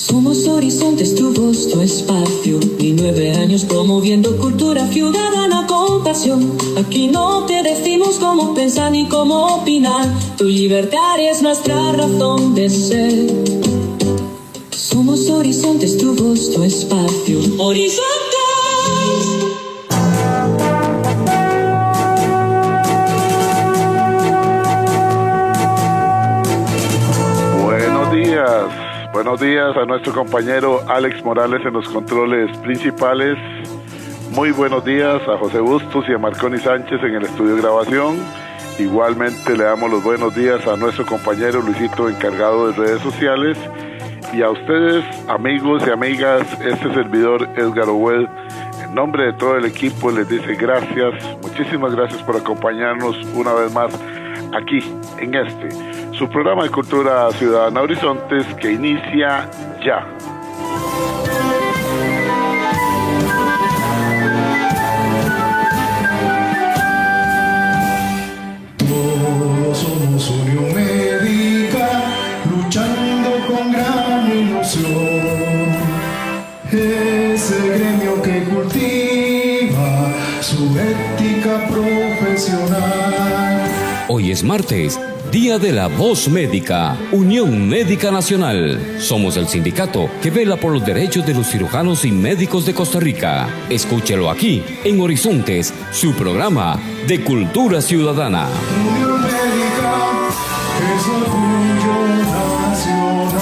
Somos Horizontes, tu voz, tu espacio. Y 9 años promoviendo cultura ciudadana con pasión. Aquí no te decimos cómo pensar ni cómo opinar. Tu libertad es nuestra razón de ser. Somos Horizontes, tu voz, tu espacio. Horizontes. Buenos días a nuestro compañero Alex Morales en los controles principales. Muy buenos días a José Bustos y a Marconi Sánchez en el estudio de grabación. Igualmente le damos los buenos días a nuestro compañero Luisito, encargado de redes sociales. Y a ustedes, amigos y amigas, este servidor Edgar Owed, en nombre de todo el equipo les dice gracias, muchísimas gracias por acompañarnos una vez más aquí en su programa de Cultura Ciudadana Horizontes, que inicia ya. Todos somos Unión Médica, luchando con gran ilusión. Ese gremio que cultiva su ética profesional. Hoy es martes, Día de la Voz Médica, Unión Médica Nacional. Somos el sindicato que vela por los derechos de los cirujanos y médicos de Costa Rica. Escúchelo aquí, en Horizontes, su programa de Cultura Ciudadana. Unión Médica es orgullo nacional.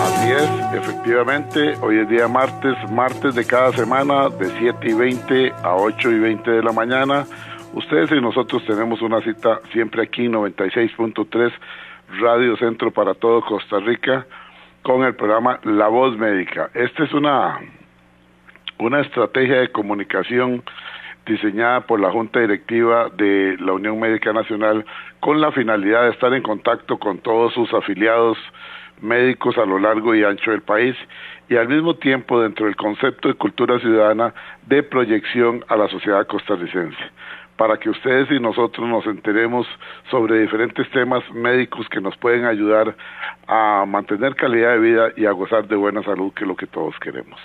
Así es, efectivamente, hoy es día martes de cada semana, de 7:20 a 8:20 de la mañana. Ustedes y nosotros tenemos una cita siempre aquí, 96.3 Radio Centro para todo Costa Rica, con el programa La Voz Médica. Esta es una estrategia de comunicación diseñada por la Junta Directiva de la Unión Médica Nacional con la finalidad de estar en contacto con todos sus afiliados médicos a lo largo y ancho del país, y al mismo tiempo dentro del concepto de cultura ciudadana de proyección a la sociedad costarricense, para que ustedes y nosotros nos enteremos sobre diferentes temas médicos que nos pueden ayudar a mantener calidad de vida y a gozar de buena salud, que es lo que todos queremos.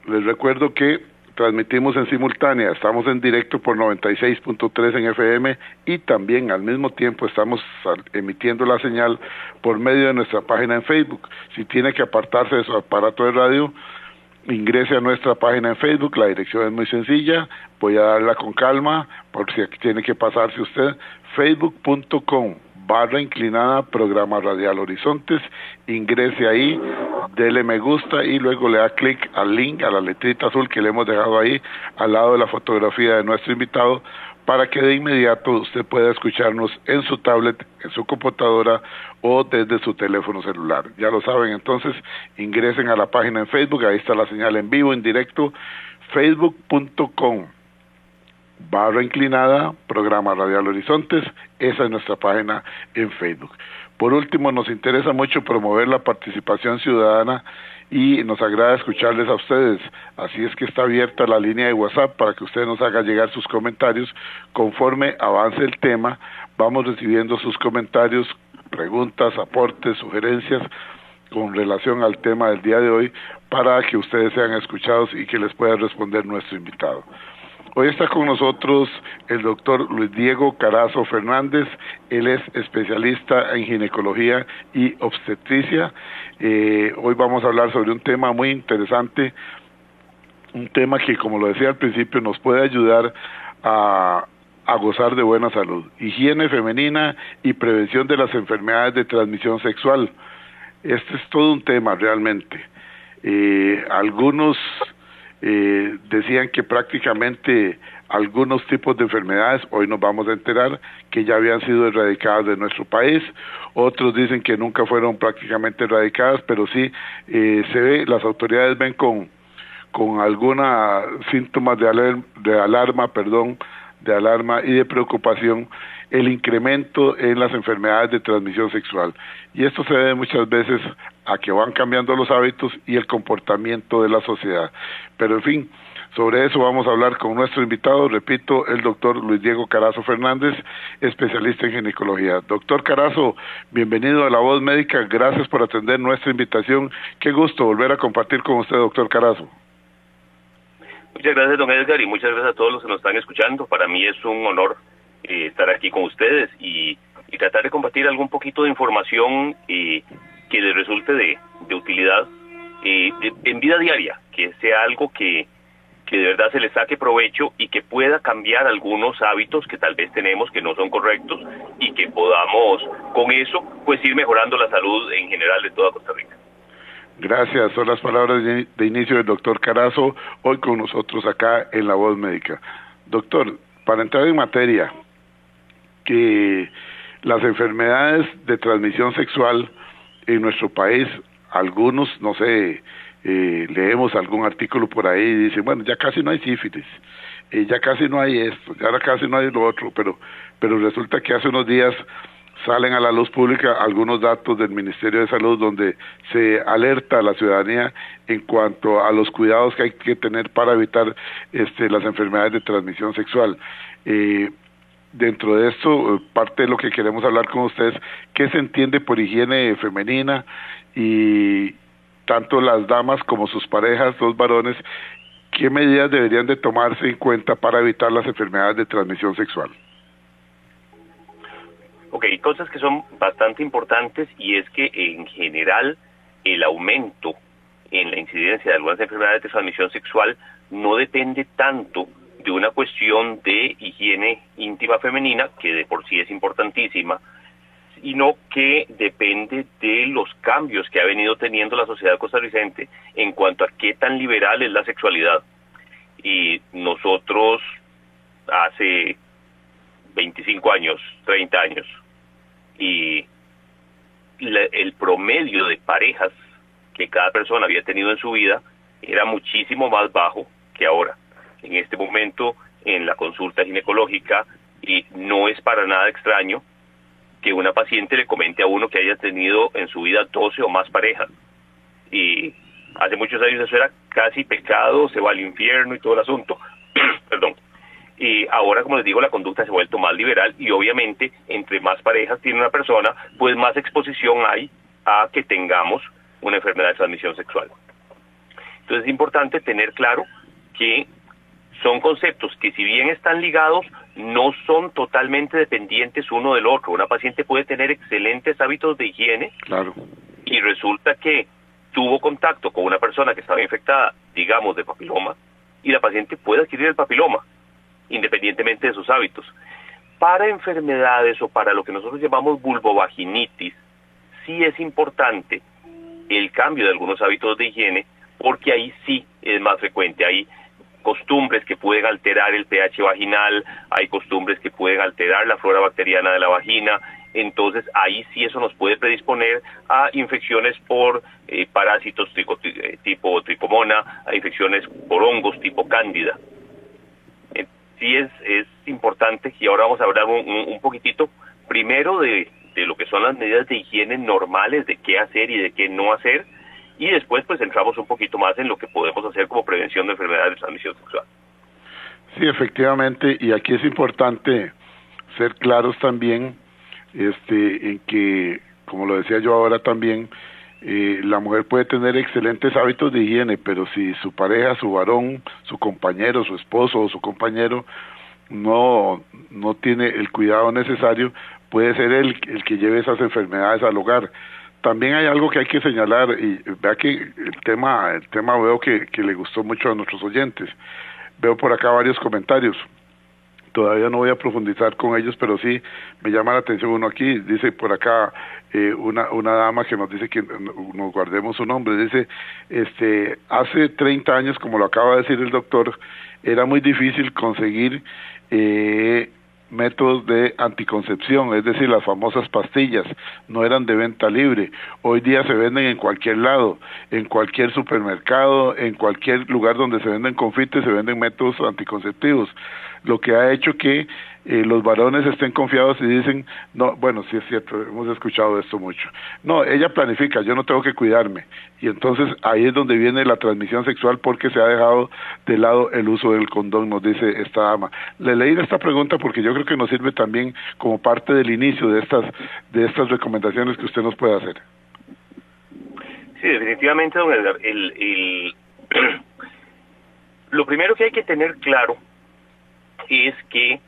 Les recuerdo que transmitimos en simultánea, estamos en directo por 96.3 en FM y también al mismo tiempo estamos emitiendo la señal por medio de nuestra página en Facebook. Si tiene que apartarse de su aparato de radio, ingrese a nuestra página en Facebook, la dirección es muy sencilla, voy a darla con calma, por si tiene que pasarse usted, facebook.com/inclinada programa radial Horizontes, ingrese ahí, dele me gusta y luego le da clic al link, a la letrita azul que le hemos dejado ahí al lado de la fotografía de nuestro invitado, para que de inmediato usted pueda escucharnos en su tablet, en su computadora o desde su teléfono celular. Ya lo saben, entonces ingresen a la página en Facebook, ahí está la señal en vivo, en directo, facebook.com/inclinada programa radial Horizontes, esa es nuestra página en Facebook. Por último, nos interesa mucho promover la participación ciudadana y nos agrada escucharles a ustedes, así es que está abierta la línea de WhatsApp para que usted nos haga llegar sus comentarios. Conforme avance el tema, vamos recibiendo sus comentarios, preguntas, aportes, sugerencias con relación al tema del día de hoy, para que ustedes sean escuchados y que les pueda responder nuestro invitado. Hoy está con nosotros el doctor Luis Diego Carazo Fernández. Él es especialista en ginecología y obstetricia. Hoy vamos a hablar sobre un tema muy interesante, un tema que, como lo decía al principio, nos puede ayudar a gozar de buena salud. Higiene femenina y prevención de las enfermedades de transmisión sexual. Este es todo un tema realmente. Algunos decían que prácticamente algunos tipos de enfermedades, hoy nos vamos a enterar que ya habían sido erradicadas de nuestro país. Otros dicen que nunca fueron prácticamente erradicadas, pero sí se ve, las autoridades ven con algunos síntomas de alarma y de preocupación el incremento en las enfermedades de transmisión sexual. Y esto se debe muchas veces a que van cambiando los hábitos y el comportamiento de la sociedad. Pero en fin, Sobre eso vamos a hablar con nuestro invitado, repito, el doctor Luis Diego Carazo Fernández, especialista en ginecología. Doctor Carazo, bienvenido a La Voz Médica, gracias por atender nuestra invitación. Qué gusto volver a compartir con usted, doctor Carazo. Muchas gracias, don Edgar, y muchas gracias a todos los que nos están escuchando. Para mí es un honor estar aquí con ustedes y tratar de compartir algún poquito de información que les resulte de utilidad en vida diaria, que sea algo que de verdad se les saque provecho y que pueda cambiar algunos hábitos que tal vez tenemos que no son correctos y que podamos con eso pues ir mejorando la salud en general de toda Costa Rica. Gracias, son las palabras de inicio del doctor Carazo, hoy con nosotros acá en La Voz Médica. Doctor, para entrar en materia, que las enfermedades de transmisión sexual en nuestro país, algunos, no sé, leemos algún artículo por ahí y dicen, bueno, ya casi no hay sífilis, ya casi no hay esto, ya casi no hay lo otro, pero resulta que hace unos días salen a la luz pública algunos datos del Ministerio de Salud donde se alerta a la ciudadanía en cuanto a los cuidados que hay que tener para evitar las enfermedades de transmisión sexual. Dentro de esto, parte de lo que queremos hablar con ustedes, ¿qué se entiende por higiene femenina? Y tanto las damas como sus parejas, los varones, ¿qué medidas deberían de tomarse en cuenta para evitar las enfermedades de transmisión sexual? Ok, cosas que son bastante importantes, y es que en general el aumento en la incidencia de algunas enfermedades de transmisión sexual no depende tanto de una cuestión de higiene íntima femenina, que de por sí es importantísima, sino que depende de los cambios que ha venido teniendo la sociedad costarricense en cuanto a qué tan liberal es la sexualidad. Y nosotros hace 25 años, 30 años, y el promedio de parejas que cada persona había tenido en su vida era muchísimo más bajo que ahora. En este momento, en la consulta ginecológica, y no es para nada extraño que una paciente le comente a uno que haya tenido en su vida 12 o más parejas. Y hace muchos años eso era casi pecado, se va al infierno y todo el asunto. Perdón. Y ahora, como les digo, la conducta se ha vuelto más liberal, y obviamente entre más parejas tiene una persona, pues más exposición hay a que tengamos una enfermedad de transmisión sexual. Entonces es importante tener claro que son conceptos que, si bien están ligados, no son totalmente dependientes uno del otro. Una paciente puede tener excelentes hábitos de higiene, claro, y resulta que tuvo contacto con una persona que estaba infectada, digamos, de papiloma, y la paciente puede adquirir el papiloma, independientemente de sus hábitos. Para enfermedades o para lo que nosotros llamamos vulvovaginitis, sí es importante el cambio de algunos hábitos de higiene, porque ahí sí es más frecuente. Hay costumbres que pueden alterar el pH vaginal, hay costumbres que pueden alterar la flora bacteriana de la vagina. Entonces ahí sí eso nos puede predisponer a infecciones por parásitos tipo tricomona, a infecciones por hongos tipo cándida. Sí es importante, y ahora vamos a hablar un poquitito primero de lo que son las medidas de higiene normales, de qué hacer y de qué no hacer, y después pues entramos un poquito más en lo que podemos hacer como prevención de enfermedades de transmisión sexual. Sí, efectivamente, y aquí es importante ser claros también en que, como lo decía yo ahora también, la mujer puede tener excelentes hábitos de higiene, pero si su pareja, su varón, su compañero, su esposo o su compañero no tiene el cuidado necesario, puede ser el que lleve esas enfermedades al hogar. También hay algo que hay que señalar, y vea que el tema veo que le gustó mucho a nuestros oyentes. Veo por acá varios comentarios. Todavía no voy a profundizar con ellos, pero sí me llama la atención uno aquí. Dice por acá una dama que nos dice que nos guardemos su nombre. Dice, hace 30 años, como lo acaba de decir el doctor, era muy difícil conseguir métodos de anticoncepción, es decir, las famosas pastillas, no eran de venta libre. Hoy día se venden en cualquier lado, en cualquier supermercado, en cualquier lugar donde se venden confites, se venden métodos anticonceptivos, lo que ha hecho que los varones estén confiados y dicen, no, bueno, sí es cierto, hemos escuchado esto mucho. No, ella planifica, yo no tengo que cuidarme. Y entonces ahí es donde viene la transmisión sexual porque se ha dejado de lado el uso del condón, nos dice esta dama. Le leí esta pregunta porque yo creo que nos sirve también como parte del inicio de estas recomendaciones que usted nos puede hacer. Sí, definitivamente, don Edgar. Lo primero que hay que tener claro es que,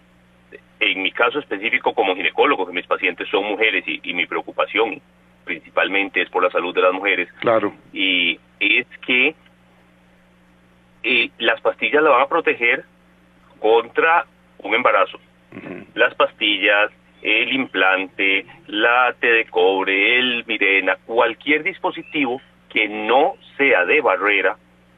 en mi caso específico como ginecólogo, que mis pacientes son mujeres y mi preocupación principalmente es por la salud de las mujeres. Claro. Y es que las pastillas la van a proteger contra un embarazo. Uh-huh. Las pastillas, el implante, la T de cobre, el Mirena, cualquier dispositivo que no sea de barrera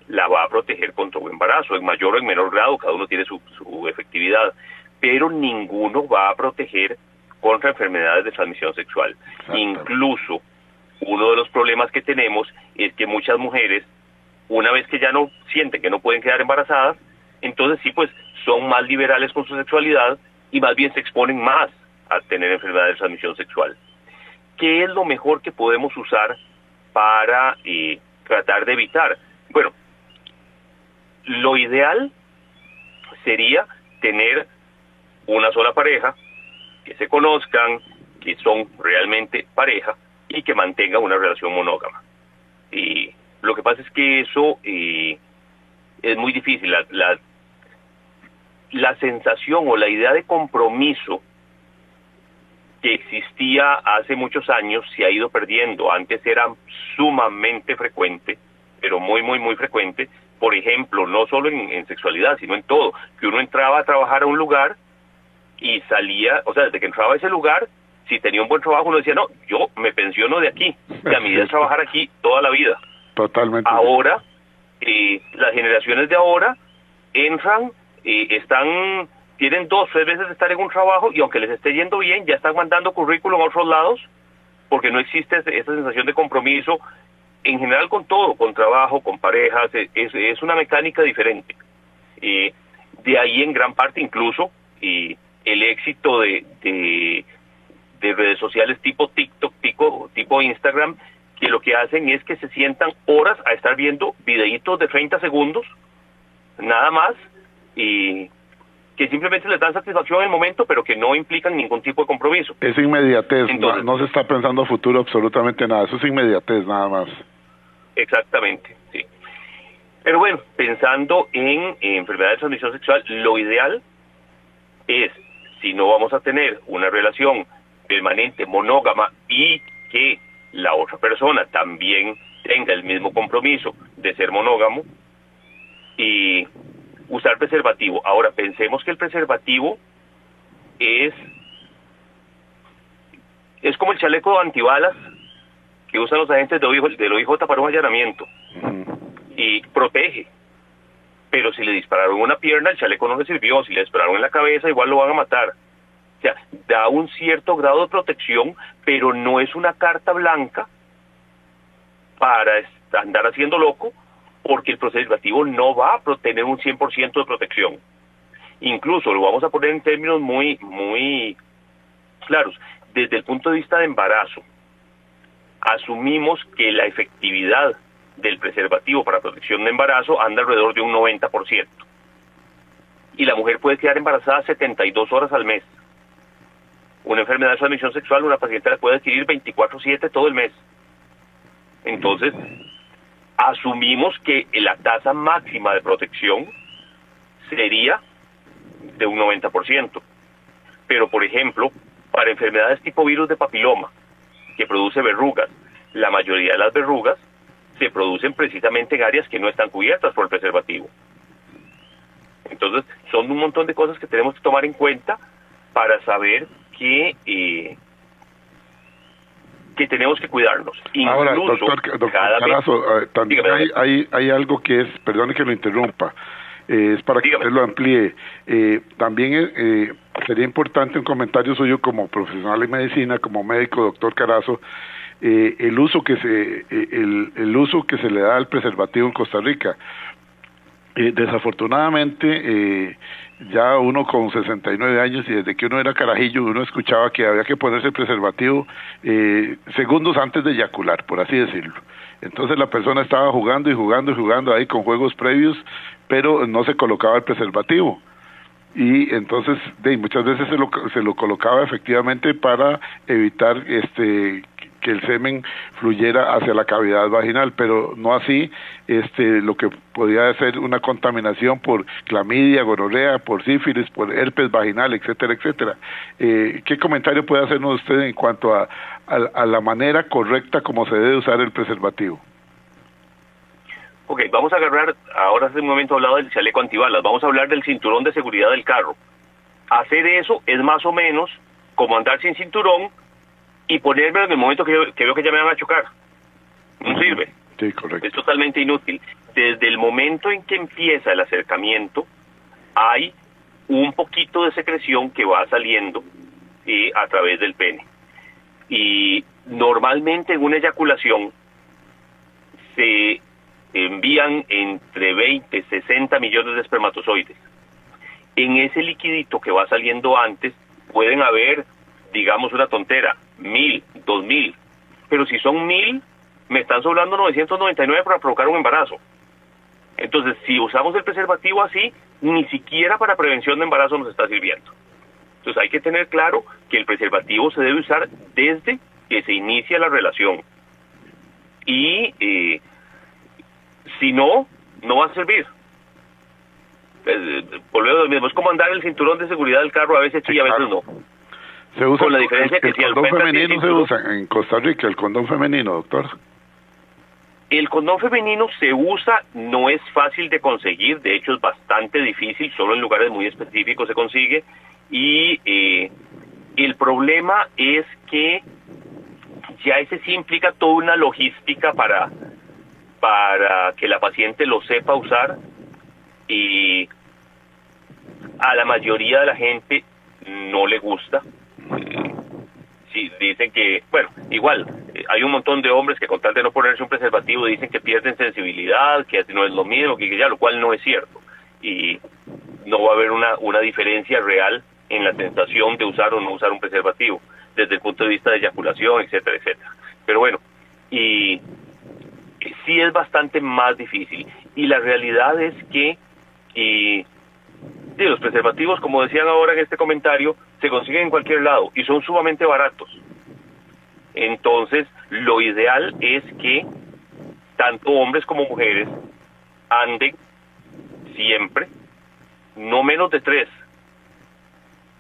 la va a proteger contra un embarazo, en mayor o en menor grado, cada uno tiene su efectividad, pero ninguno va a proteger contra enfermedades de transmisión sexual. Incluso, uno de los problemas que tenemos es que muchas mujeres, una vez que ya no sienten que no pueden quedar embarazadas, entonces sí, pues son más liberales con su sexualidad y más bien se exponen más a tener enfermedades de transmisión sexual. ¿Qué es lo mejor que podemos usar para tratar de evitar? Bueno, lo ideal sería tener una sola pareja, que se conozcan, que son realmente pareja y que mantengan una relación monógama. Y lo que pasa es que eso es muy difícil. La sensación o la idea de compromiso que existía hace muchos años se ha ido perdiendo. Antes era sumamente frecuente, pero muy, muy, muy frecuente. Por ejemplo, no solo en sexualidad, sino en todo. Que uno entraba a trabajar a un lugar y salía, o sea, desde que entraba a ese lugar, si tenía un buen trabajo, uno decía, no, yo me pensiono de aquí. La mi idea es trabajar aquí toda la vida. Totalmente. Ahora, las generaciones de ahora entran, tienen 2 o 3 veces de estar en un trabajo y aunque les esté yendo bien, ya están mandando currículum a otros lados porque no existe esa sensación de compromiso en general con todo, con trabajo, con parejas, es una mecánica diferente. De ahí en gran parte incluso el éxito de redes sociales tipo TikTok, tipo Instagram, que lo que hacen es que se sientan horas a estar viendo videitos de 30 segundos, nada más, y que simplemente les dan satisfacción en el momento, pero que no implican ningún tipo de compromiso. Es inmediatez. Entonces, no se está pensando a futuro absolutamente nada, eso es inmediatez nada más. Exactamente, sí. Pero bueno, pensando en enfermedades de transmisión sexual, lo ideal es, si no vamos a tener una relación permanente, monógama, y que la otra persona también tenga el mismo compromiso de ser monógamo, y usar preservativo. Ahora, pensemos que el preservativo es como el chaleco antibalas que usan los agentes del OIJ para un allanamiento. Y protege. Pero si le dispararon en una pierna, el chaleco no le sirvió. Si le dispararon en la cabeza, igual lo van a matar. O sea, da un cierto grado de protección, pero no es una carta blanca para andar haciendo loco, porque el preservativo no va a tener un 100% de protección. Incluso, lo vamos a poner en términos muy, muy claros, desde el punto de vista de embarazo, asumimos que la efectividad del preservativo para protección de embarazo anda alrededor de un 90%. Y la mujer puede quedar embarazada 72 horas al mes. Una enfermedad de transmisión sexual, una paciente la puede adquirir 24/7 todo el mes. Entonces, asumimos que la tasa máxima de protección sería de un 90%. Pero, por ejemplo, para enfermedades tipo virus de papiloma, que produce verrugas, la mayoría de las verrugas se producen precisamente en áreas que no están cubiertas por el preservativo. Entonces, son un montón de cosas que tenemos que tomar en cuenta para saber que tenemos que cuidarnos. Incluso, ahora, doctor Carazo, también hay algo que es, perdone que lo interrumpa, es para que usted lo amplíe. También sería importante un comentario suyo como profesional en medicina, como médico, doctor Carazo, el uso que se le da al preservativo en Costa Rica. Desafortunadamente, ya uno con 69 años y desde que uno era carajillo uno escuchaba que había que ponerse preservativo segundos antes de eyacular, por así decirlo. Entonces la persona estaba jugando y jugando y jugando ahí con juegos previos, pero no se colocaba el preservativo. Y entonces muchas veces se lo colocaba efectivamente para evitar que el semen fluyera hacia la cavidad vaginal, pero no así lo que podía ser una contaminación por clamidia, gonorrea, por sífilis, por herpes vaginal, etcétera, etcétera. ¿Qué comentario puede hacernos usted en cuanto a la manera correcta como se debe usar el preservativo? Ok, vamos a agarrar, ahora hace un momento hablado del chaleco antibalas, vamos a hablar del cinturón de seguridad del carro. Hacer eso es más o menos como andar sin cinturón y ponérmelo en el momento que veo que ya me van a chocar. No sirve. Sí, correcto. Es totalmente inútil. Desde el momento en que empieza el acercamiento, hay un poquito de secreción que va saliendo a través del pene. Y normalmente en una eyaculación se envían entre 20 y 60 millones de espermatozoides. En ese liquidito que va saliendo antes pueden haber, digamos una tontera, 1000, 2000, pero si son 1000, me están sobrando 999 para provocar un embarazo. Entonces, si usamos el preservativo así, ni siquiera para prevención de embarazo nos está sirviendo. Entonces hay que tener claro que el preservativo se debe usar desde que se inicia la relación. Y si no, no va a servir. Volvemos a lo mismo, es como andar el cinturón de seguridad del carro, a veces sí y a veces no. Se usa con la diferencia que si el condón femenino se usa en Costa Rica, el condón femenino, doctor. El condón femenino se usa, no es fácil de conseguir, de hecho es bastante difícil, solo en lugares muy específicos se consigue, y el problema es que ya ese sí implica toda una logística para que la paciente lo sepa usar, y a la mayoría de la gente no le gusta. Sí, dicen que, bueno, igual, hay un montón de hombres que con tal de no ponerse un preservativo dicen que pierden sensibilidad, que no es lo mismo, que ya, lo cual no es cierto. Y no va a haber una diferencia real en la sensación de usar o no usar un preservativo, desde el punto de vista de eyaculación, etcétera, etcétera. Pero bueno, y sí es bastante más difícil. Y la realidad es que los preservativos, como decían ahora en este comentario, se consiguen en cualquier lado y son sumamente baratos. Entonces, lo ideal es que tanto hombres como mujeres anden siempre no menos de 3,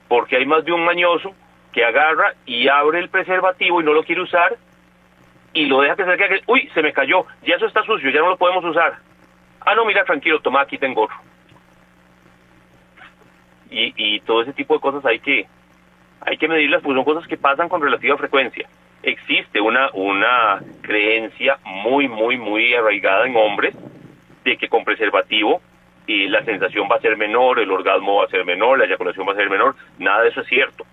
porque hay más de un mañoso que agarra y abre el preservativo y no lo quiere usar y lo deja que se caiga. Uy, se me cayó, ya eso está sucio, ya no lo podemos usar. Ah, no, mira, tranquilo, toma, aquí tengo otro. Y todo ese tipo de cosas hay que medirlas, pues son cosas que pasan con relativa frecuencia. Existe una creencia muy, muy, muy arraigada en hombres de que con preservativo la sensación va a ser menor, el orgasmo va a ser menor, la eyaculación va a ser menor. Nada de eso es cierto.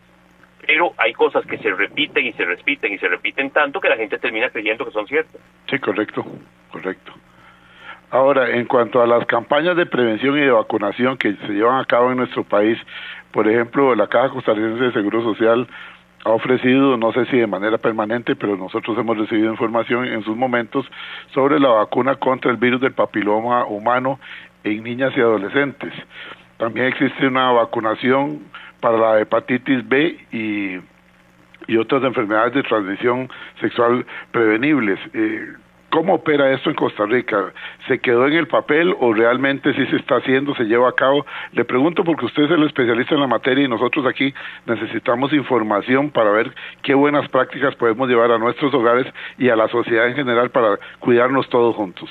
Pero hay cosas que se repiten y se repiten y se repiten tanto que la gente termina creyendo que son ciertas. Sí, correcto. Ahora, en cuanto a las campañas de prevención y de vacunación que se llevan a cabo en nuestro país, por ejemplo, la Caja Costarricense de Seguro Social ha ofrecido, no sé si de manera permanente, pero nosotros hemos recibido información en sus momentos sobre la vacuna contra el virus del papiloma humano en niñas y adolescentes. También existe una vacunación para la hepatitis B y otras enfermedades de transmisión sexual prevenibles. ¿Cómo opera esto en Costa Rica? ¿Se quedó en el papel o realmente sí se está haciendo, se lleva a cabo? Le pregunto porque usted es el especialista en la materia y nosotros aquí necesitamos información para ver qué buenas prácticas podemos llevar a nuestros hogares y a la sociedad en general para cuidarnos todos juntos.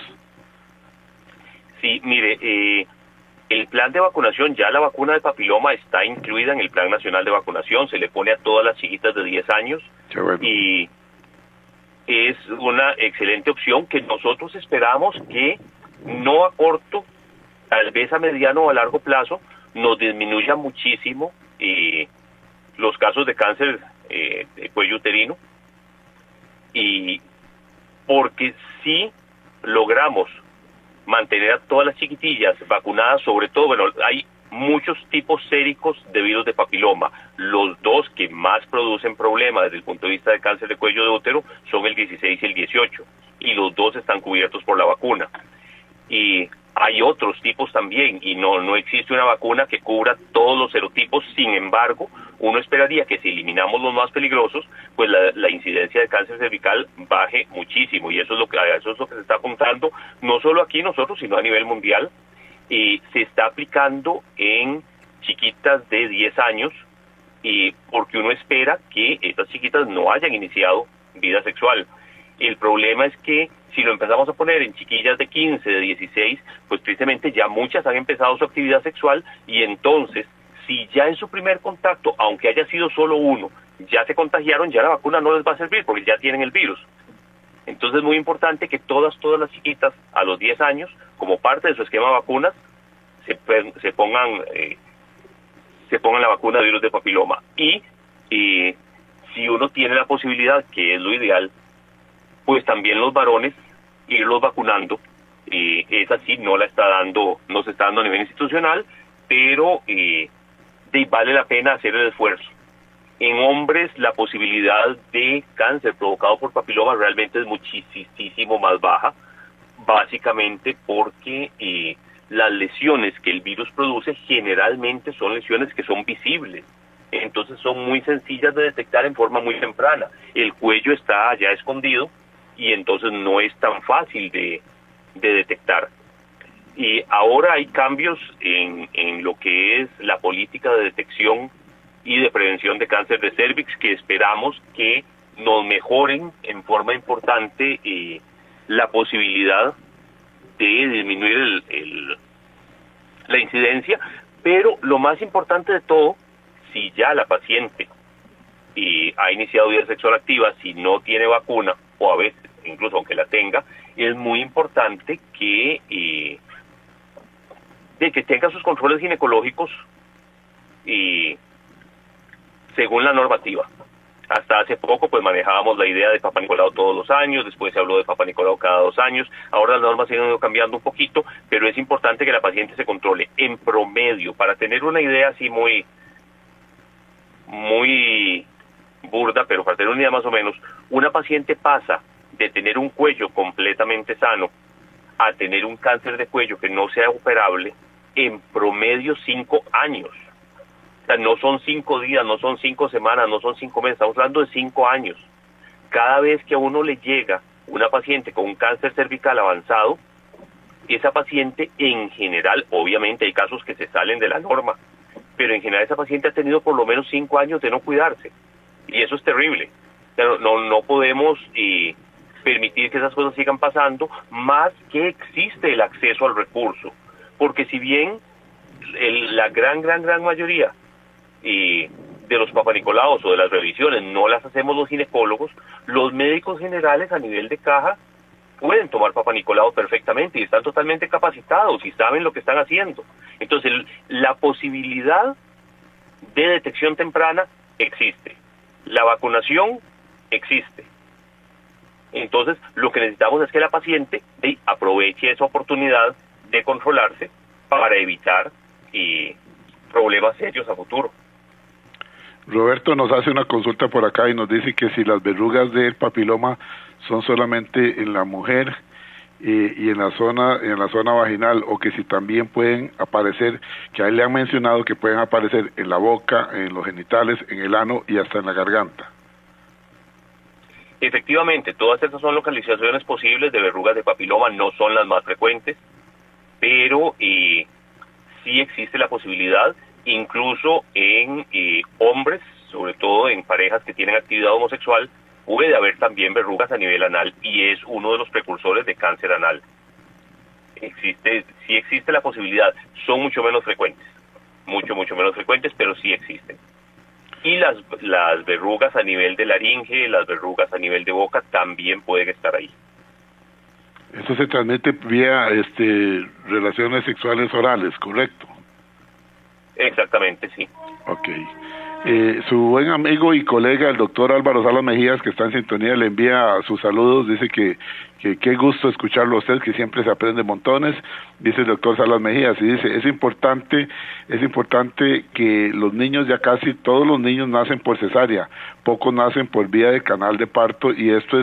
Sí, mire, el plan de vacunación, ya la vacuna del papiloma está incluida en el Plan Nacional de Vacunación, se le pone a todas las chiquitas de 10 años. Qué bueno. Y es una excelente opción que nosotros esperamos que no a corto, tal vez a mediano o a largo plazo, nos disminuya muchísimo los casos de cáncer de cuello uterino, y porque si logramos mantener a todas las chiquitillas vacunadas, sobre todo, bueno, hay muchos tipos séricos de virus de papiloma. Los dos que más producen problemas desde el punto de vista de cáncer de cuello de útero son el 16 y el 18, y los dos están cubiertos por la vacuna. Y hay otros tipos también, y no existe una vacuna que cubra todos los serotipos. Sin embargo, uno esperaría que si eliminamos los más peligrosos, pues la incidencia de cáncer cervical baje muchísimo, y eso es lo que se está apuntando, no solo aquí nosotros, sino a nivel mundial. Y se está aplicando en chiquitas de 10 años, y porque uno espera que estas chiquitas no hayan iniciado vida sexual. El problema es que si lo empezamos a poner en chiquillas de 15, de 16, pues tristemente ya muchas han empezado su actividad sexual, y entonces, si ya en su primer contacto, aunque haya sido solo uno, ya se contagiaron, ya la vacuna no les va a servir porque ya tienen el virus. Entonces es muy importante que todas las chiquitas a los 10 años, como parte de su esquema de vacunas, se pongan la vacuna de virus de papiloma. Y si uno tiene la posibilidad, que es lo ideal, pues también los varones irlos vacunando. Esa sí no se está dando a nivel institucional, pero vale la pena hacer el esfuerzo. En hombres la posibilidad de cáncer provocado por papiloma realmente es muchísimo más baja, básicamente porque las lesiones que el virus produce generalmente son lesiones que son visibles, entonces son muy sencillas de detectar en forma muy temprana. El cuello está ya escondido y entonces no es tan fácil de detectar. Y ahora hay cambios en lo que es la política de detección y de prevención de cáncer de cervix, que esperamos que nos mejoren en forma importante la posibilidad de disminuir la incidencia. Pero lo más importante de todo, si ya la paciente ha iniciado vida sexual activa, si no tiene vacuna, o a veces incluso aunque la tenga, es muy importante que tenga sus controles ginecológicos según la normativa. Hasta hace poco pues manejábamos la idea de Papa Nicolau todos los años, después se habló de Papa Nicolau cada 2 años, ahora las normas se han ido cambiando un poquito, pero es importante que la paciente se controle. En promedio, para tener una idea así muy burda, pero para tener una idea más o menos, una paciente pasa de tener un cuello completamente sano a tener un cáncer de cuello que no sea operable en promedio 5 años. O sea, no son 5 días, no son 5 semanas, no son 5 meses, estamos hablando de 5 años. Cada vez que a uno le llega una paciente con un cáncer cervical avanzado, esa paciente en general, obviamente hay casos que se salen de la norma, pero en general esa paciente ha tenido por lo menos 5 años de no cuidarse, y eso es terrible. O sea, no podemos permitir que esas cosas sigan pasando, más que existe el acceso al recurso, porque si bien la gran mayoría de los papanicolaos o de las revisiones no las hacemos los ginecólogos, los médicos generales a nivel de caja pueden tomar papanicolaos perfectamente y están totalmente capacitados y saben lo que están haciendo. Entonces la posibilidad de detección temprana existe, la vacunación existe. Entonces lo que necesitamos es que la paciente aproveche esa oportunidad de controlarse para evitar problemas serios a futuro. Roberto nos hace una consulta por acá y nos dice que si las verrugas del papiloma son solamente en la mujer y en la zona vaginal, o que si también pueden aparecer, que a él le han mencionado que pueden aparecer en la boca, en los genitales, en el ano y hasta en la garganta. Efectivamente, todas estas son localizaciones posibles de verrugas de papiloma, no son las más frecuentes, pero sí existe la posibilidad, incluso en hombres, sobre todo en parejas que tienen actividad homosexual, puede haber también verrugas a nivel anal, y es uno de los precursores de cáncer anal. Sí existe la posibilidad, son mucho menos frecuentes, mucho menos frecuentes, pero sí existen. Y las verrugas a nivel de laringe, las verrugas a nivel de boca también pueden estar ahí. Eso se transmite vía relaciones sexuales orales, ¿correcto? Exactamente, sí. Ok. Su buen amigo y colega, el doctor Álvaro Salas Mejías, que está en sintonía, le envía sus saludos, dice que que qué gusto escucharlo a usted, que siempre se aprende montones, dice el doctor Salas Mejías, y dice, es importante que los niños, ya casi todos los niños nacen por cesárea, pocos nacen por vía de canal de parto, y esto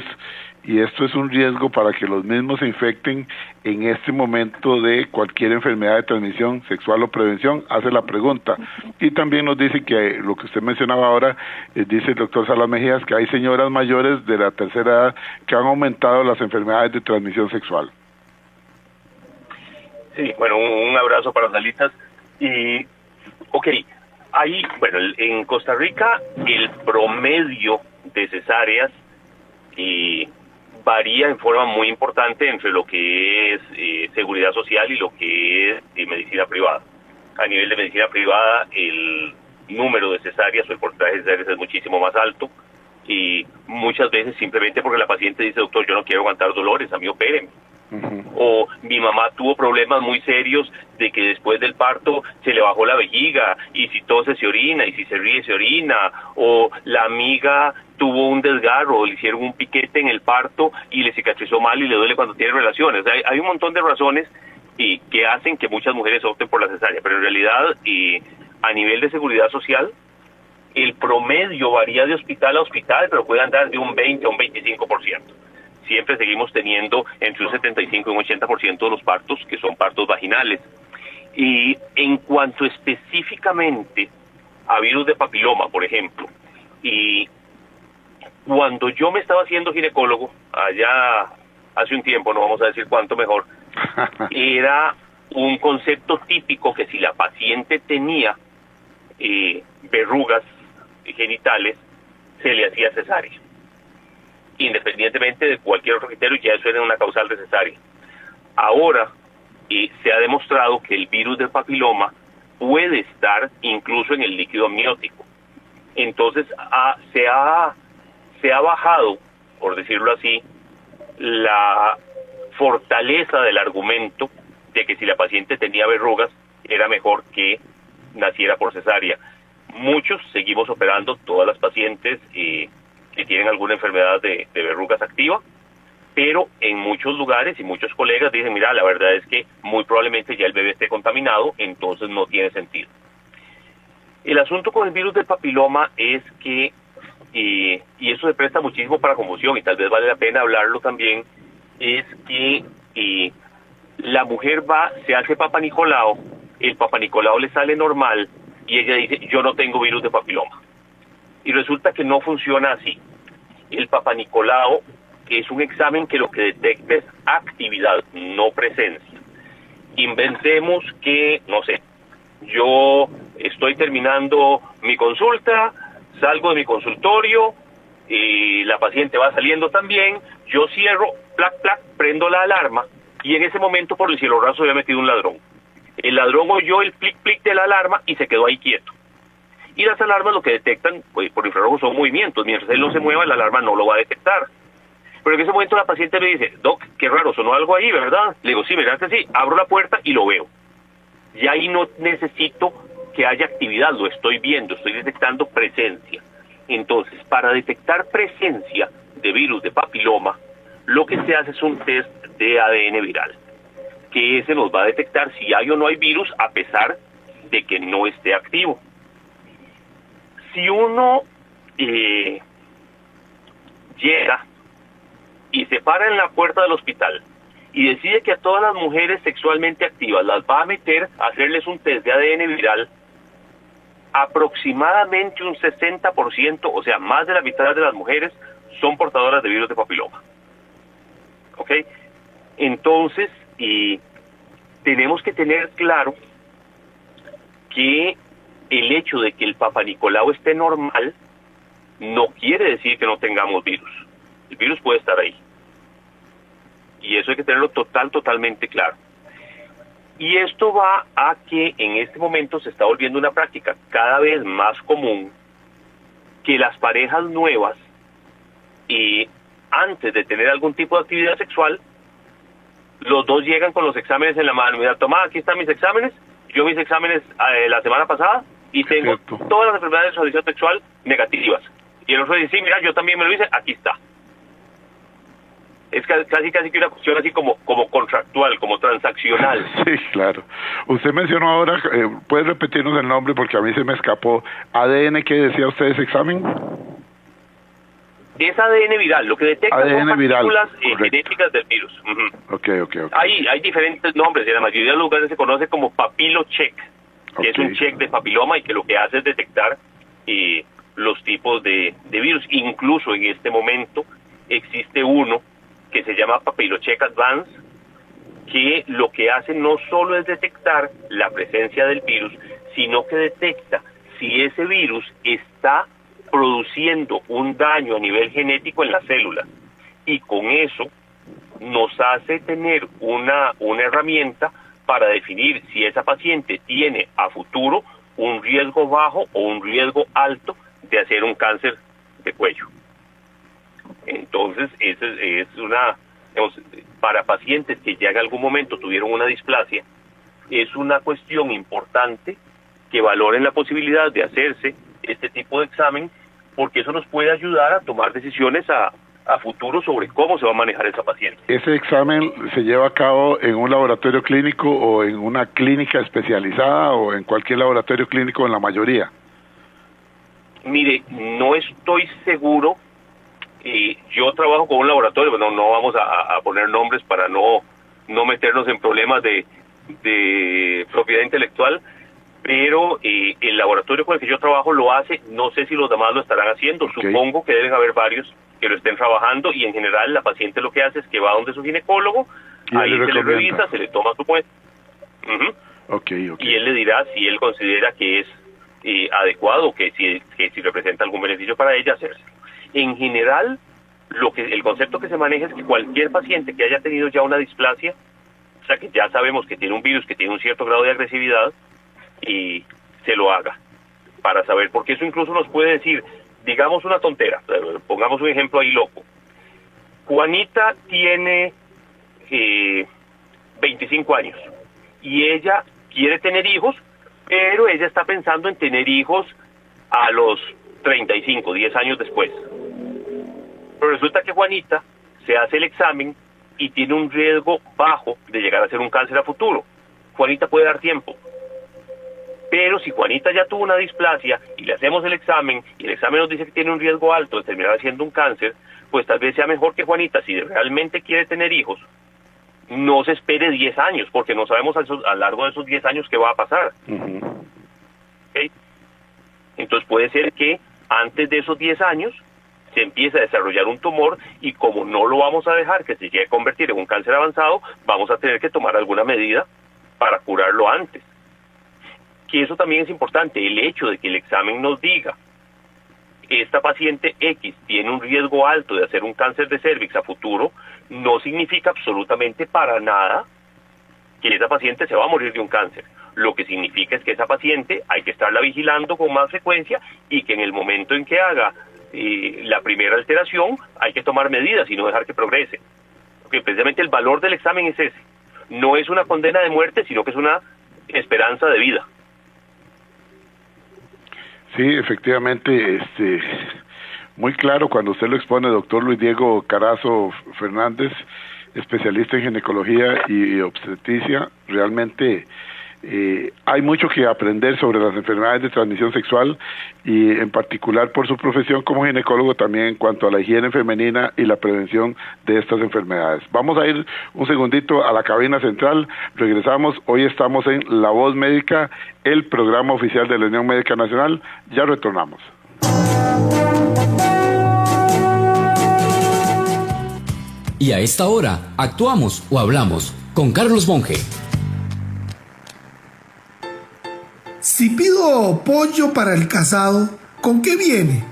es un riesgo para que los mismos se infecten en este momento de cualquier enfermedad de transmisión sexual o prevención, hace la pregunta. Y también nos dice que lo que usted mencionaba ahora, dice el doctor Salas Mejías, que hay señoras mayores de la tercera edad que han aumentado las enfermedades de transmisión sexual. Sí, bueno, un abrazo para las listas. Y, ok, ahí, bueno, en Costa Rica el promedio de cesáreas varía en forma muy importante entre lo que es seguridad social y lo que es medicina privada. A nivel de medicina privada, el número de cesáreas o el porcentaje de cesáreas es muchísimo más alto, y muchas veces simplemente porque la paciente dice, doctor, yo no quiero aguantar dolores, a mí opérenme. O mi mamá tuvo problemas muy serios de que después del parto se le bajó la vejiga, y si tose se orina, y si se ríe se orina, o la amiga tuvo un desgarro, o le hicieron un piquete en el parto y le cicatrizó mal y le duele cuando tiene relaciones. O sea, hay un montón de razones que hacen que muchas mujeres opten por la cesárea, pero en realidad a nivel de seguridad social el promedio varía de hospital a hospital, pero puede andar de un 20 a un 25%. Siempre seguimos teniendo entre un 75 y un 80% de los partos que son partos vaginales. Y en cuanto específicamente a virus de papiloma, por ejemplo, y cuando yo me estaba haciendo ginecólogo, allá hace un tiempo, no vamos a decir cuánto mejor, era un concepto típico que si la paciente tenía verrugas genitales, se le hacía cesárea, independientemente de cualquier otro criterio, ya eso era una causal de cesárea. Ahora se ha demostrado que el virus del papiloma puede estar incluso en el líquido amniótico. Entonces se ha bajado, por decirlo así, la fortaleza del argumento de que si la paciente tenía verrugas era mejor que naciera por cesárea. Muchos seguimos operando todas las pacientes que tienen alguna enfermedad de verrugas activa, pero en muchos lugares y muchos colegas dicen, mira, la verdad es que muy probablemente ya el bebé esté contaminado, entonces no tiene sentido. El asunto con el virus del papiloma es que, y eso se presta muchísimo para confusión, y tal vez vale la pena hablarlo también, es que la mujer se hace Papa Nicolau, el Papa Nicolau le sale normal, y ella dice, yo no tengo virus de papiloma. Y resulta que no funciona así. El Papa Nicolau es un examen que lo que detecta es actividad, no presencia. Inventemos que, no sé, yo estoy terminando mi consulta, salgo de mi consultorio, y la paciente va saliendo también, yo cierro, plac, plac, prendo la alarma, y en ese momento por el cielo raso había metido un ladrón. El ladrón oyó el plic, plic de la alarma y se quedó ahí quieto. Y las alarmas lo que detectan, pues, por infrarrojos son movimientos. Mientras él no se mueva, la alarma no lo va a detectar. Pero en ese momento la paciente me dice, doc, qué raro, sonó algo ahí, ¿verdad? Le digo, sí, ¿verdad que sí? Abro la puerta y lo veo. Y ahí no necesito que haya actividad, lo estoy viendo, estoy detectando presencia. Entonces, para detectar presencia de virus de papiloma, lo que se hace es un test de ADN viral, que ese nos va a detectar si hay o no hay virus a pesar de que no esté activo. Si uno llega y se para en la puerta del hospital y decide que a todas las mujeres sexualmente activas las va a meter a hacerles un test de ADN viral, aproximadamente un 60%, o sea, más de la mitad de las mujeres son portadoras de virus de papiloma. ¿Ok? Entonces, tenemos que tener claro que el hecho de que el Papa Nicolau esté normal no quiere decir que no tengamos virus. El virus puede estar ahí. Y eso hay que tenerlo totalmente claro. Y esto va a que en este momento se está volviendo una práctica cada vez más común que las parejas nuevas, antes de tener algún tipo de actividad sexual, los dos llegan con los exámenes en la mano. Mira, toma, aquí están mis exámenes. Yo mis exámenes la semana pasada y tengo todas las enfermedades de transmisión sexual negativas. Y el otro dice, sí, mira, yo también me lo hice, aquí está. es casi que una cuestión así como contractual, como transaccional. Sí, claro. Usted mencionó ahora, ¿puede repetirnos el nombre? Porque a mí se me escapó. ¿ADN qué decía usted ese examen? Es ADN viral, lo que detecta ADN son partículas viral, genéticas del virus. Ok. Hay diferentes nombres, en la mayoría de los lugares se conoce como papilocheck, que es un check de papiloma y que lo que hace es detectar los tipos de virus. Incluso en este momento existe uno que se llama Papilocheck Advance, que lo que hace no solo es detectar la presencia del virus, sino que detecta si ese virus está produciendo un daño a nivel genético en las células, y con eso nos hace tener una herramienta para definir si esa paciente tiene a futuro un riesgo bajo o un riesgo alto de hacer un cáncer de cuello. Entonces, es para pacientes que ya en algún momento tuvieron una displasia, es una cuestión importante que valoren la posibilidad de hacerse este tipo de examen, porque eso nos puede ayudar a tomar decisiones a futuro sobre cómo se va a manejar esa paciente. ¿Ese examen se lleva a cabo en un laboratorio clínico o en una clínica especializada o en cualquier laboratorio clínico en la mayoría? Mire, no estoy seguro. Yo trabajo con un laboratorio, pero no vamos a poner nombres para no meternos en problemas de propiedad intelectual, pero el laboratorio con el que yo trabajo lo hace. No sé si los demás lo estarán haciendo. Okay. Supongo que deben haber varios que lo estén trabajando, y en general la paciente lo que hace es que va donde su ginecólogo, ahí se le revisa, se le toma su muestra, y él le dirá si él considera que es adecuado, que si representa algún beneficio para ella, hacerse. En general, el concepto que se maneja es que cualquier paciente que haya tenido ya una displasia, o sea que ya sabemos que tiene un virus que tiene un cierto grado de agresividad, y se lo haga, para saber, porque eso incluso nos puede decir, digamos una tontera, pongamos un ejemplo ahí loco. Juanita tiene 25 años y ella quiere tener hijos, pero ella está pensando en tener hijos a los 35, 10 años después. Pero resulta que Juanita se hace el examen y tiene un riesgo bajo de llegar a ser un cáncer a futuro. Juanita puede dar tiempo. Pero si Juanita ya tuvo una displasia y le hacemos el examen, y el examen nos dice que tiene un riesgo alto de terminar haciendo un cáncer, pues tal vez sea mejor que Juanita, si realmente quiere tener hijos, no se espere 10 años, porque no sabemos a lo largo de esos 10 años qué va a pasar. ¿Okay? Entonces puede ser que antes de esos 10 años se empiece a desarrollar un tumor, y como no lo vamos a dejar que se llegue a convertir en un cáncer avanzado, vamos a tener que tomar alguna medida para curarlo antes. Que eso también es importante, el hecho de que el examen nos diga esta paciente X tiene un riesgo alto de hacer un cáncer de cervix a futuro, no significa absolutamente para nada que esa paciente se va a morir de un cáncer. Lo que significa es que esa paciente hay que estarla vigilando con más frecuencia, y que en el momento en que haga la primera alteración hay que tomar medidas y no dejar que progrese. Porque precisamente el valor del examen es ese. No es una condena de muerte, sino que es una esperanza de vida. Sí, efectivamente, muy claro cuando usted lo expone, doctor Luis Diego Carazo Fernández, especialista en ginecología y obstetricia. Realmente hay mucho que aprender sobre las enfermedades de transmisión sexual, y en particular por su profesión como ginecólogo también en cuanto a la higiene femenina y la prevención de estas enfermedades. Vamos a ir un segundito a la cabina central, regresamos. Hoy estamos en La Voz Médica, el programa oficial de la Unión Médica Nacional. Ya retornamos. Y a esta hora, actuamos o hablamos con Carlos Monge. Si pido pollo para el casado, ¿con qué viene?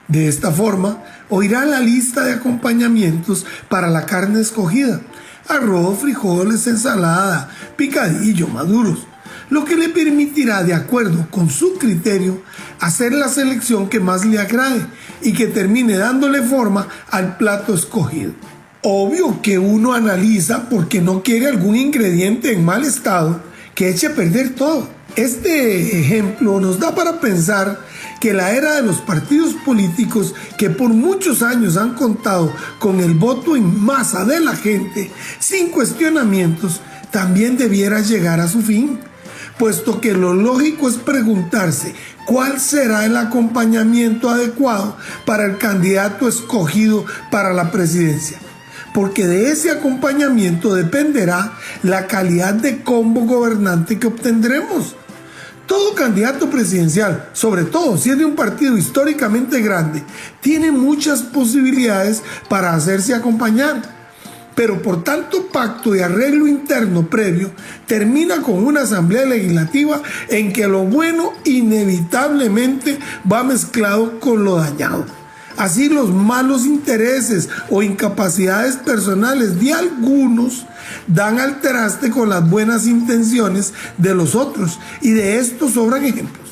De esta forma, oirá la lista de acompañamientos para la carne escogida: arroz, frijoles, ensalada, picadillo, maduros, lo que le permitirá, de acuerdo con su criterio, hacer la selección que más le agrade y que termine dándole forma al plato escogido. Obvio que uno analiza porque no quiere algún ingrediente en mal estado que eche a perder todo. Este ejemplo nos da para pensar que la era de los partidos políticos que por muchos años han contado con el voto en masa de la gente, sin cuestionamientos, también debiera llegar a su fin, puesto que lo lógico es preguntarse cuál será el acompañamiento adecuado para el candidato escogido para la presidencia, porque de ese acompañamiento dependerá la calidad de combo gobernante que obtendremos. Todo candidato presidencial, sobre todo si es de un partido históricamente grande, tiene muchas posibilidades para hacerse acompañar. Pero por tanto pacto y arreglo interno previo, termina con una asamblea legislativa en que lo bueno inevitablemente va mezclado con lo dañado. Así los malos intereses o incapacidades personales de algunos dan al traste con las buenas intenciones de los otros, y de esto sobran ejemplos.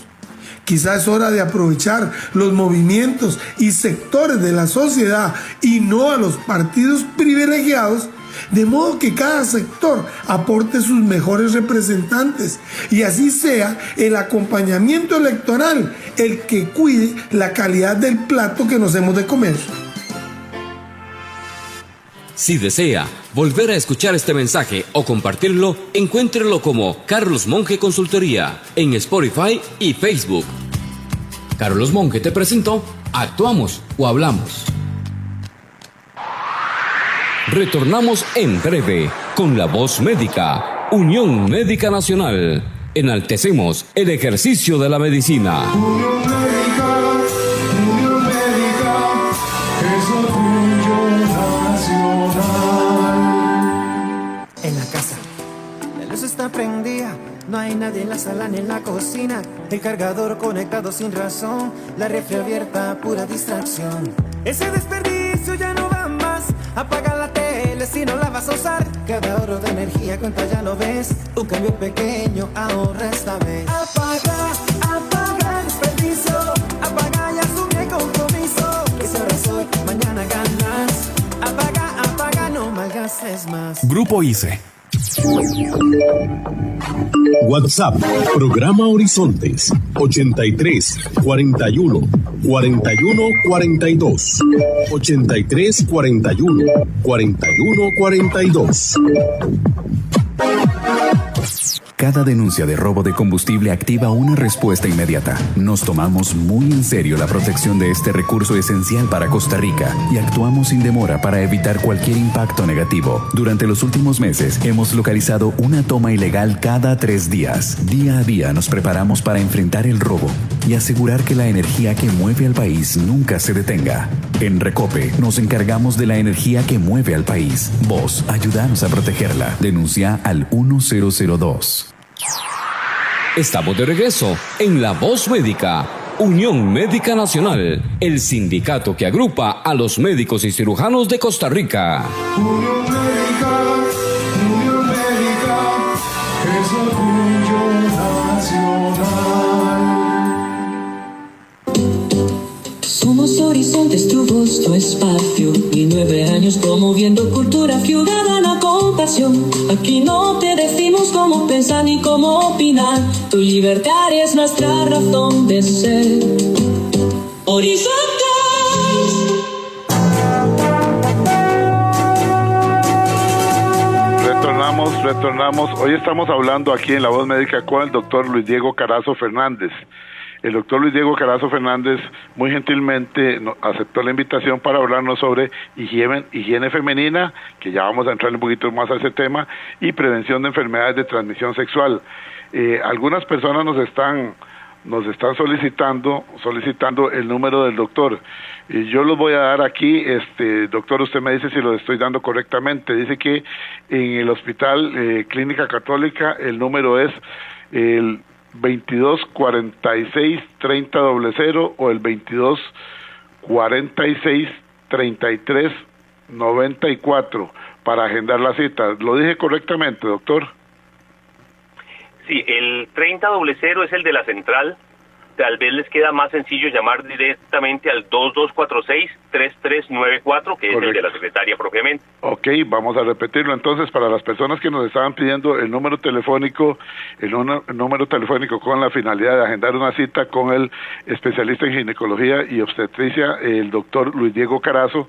Quizás es hora de aprovechar los movimientos y sectores de la sociedad y no a los partidos privilegiados, de modo que cada sector aporte sus mejores representantes y así sea el acompañamiento electoral el que cuide la calidad del plato que nos hemos de comer. Si desea volver a escuchar este mensaje o compartirlo, encuéntrelo como Carlos Monge Consultoría en Spotify y Facebook. Carlos Monge te presentó Actuamos o Hablamos. Retornamos en breve con La Voz Médica, Unión Médica Nacional. Enaltecemos el ejercicio de la medicina. Unión Médica es orgullo nacional. En la casa, la luz está prendida, no hay nadie en la sala ni en la cocina, el cargador conectado sin razón, la refri abierta, pura distracción. Ese desperdicio ya no va más, apaga la tele si no la vas a usar, cada ahorro de energía cuenta, ya lo ves, un cambio pequeño ahorra esta vez. Apaga el desperdicio, apaga y asume el compromiso, que si ahorras hoy, mañana ganas, apaga, no malgastes más. Grupo ICE. WhatsApp, programa Horizontes, 83 41 41 42. 83 41 41 42. Cada denuncia de robo de combustible activa una respuesta inmediata. Nos tomamos muy en serio la protección de este recurso esencial para Costa Rica y actuamos sin demora para evitar cualquier impacto negativo. Durante los últimos meses hemos localizado una toma ilegal cada 3 días. Día a día nos preparamos para enfrentar el robo y asegurar que la energía que mueve al país nunca se detenga. En Recope nos encargamos de la energía que mueve al país. Vos, ayúdanos a protegerla. Denuncia al 1002. Estamos de regreso en La Voz Médica, Unión Médica Nacional, el sindicato que agrupa a los médicos y cirujanos de Costa Rica. Unión Médica es orgullo nacional. Somos Horizontes, tu voz, tu espacio, y 9 años promoviendo cultura ciudadana con pasión. Aquí no te decimos cómo pensar ni cómo opinar, tu libertad es nuestra razón de ser. Horizontes. Retornamos. Hoy estamos hablando aquí en La Voz Médica con el doctor Luis Diego Carazo Fernández. El doctor Luis Diego Carazo Fernández muy gentilmente aceptó la invitación para hablarnos sobre higiene femenina, que ya vamos a entrar un poquito más a ese tema, y prevención de enfermedades de transmisión sexual. Algunas personas nos están solicitando el número del doctor. Y yo los voy a dar aquí, doctor, usted me dice si lo estoy dando correctamente. Dice que en el Hospital Clínica Católica el número es el 2246-3000 o el 2246-3394 para agendar la cita. ¿Lo dije correctamente, doctor? Sí, el 3000 es el de la central, tal vez les queda más sencillo llamar directamente al 2246-3394, que es el de la secretaria propiamente. Ok, vamos a repetirlo entonces para las personas que nos estaban pidiendo el número telefónico con la finalidad de agendar una cita con el especialista en ginecología y obstetricia, el doctor Luis Diego Carazo.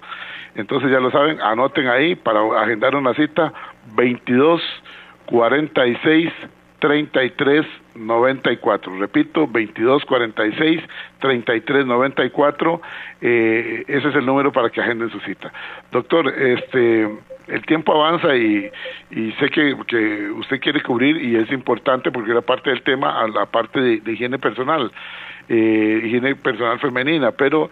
Entonces ya lo saben, anoten ahí para agendar una cita, 2246-3394, repito, 2246-3394, ese es el número para que agenden su cita. Doctor, el tiempo avanza y sé que usted quiere cubrir, y es importante porque era parte del tema, a la parte de higiene personal femenina, pero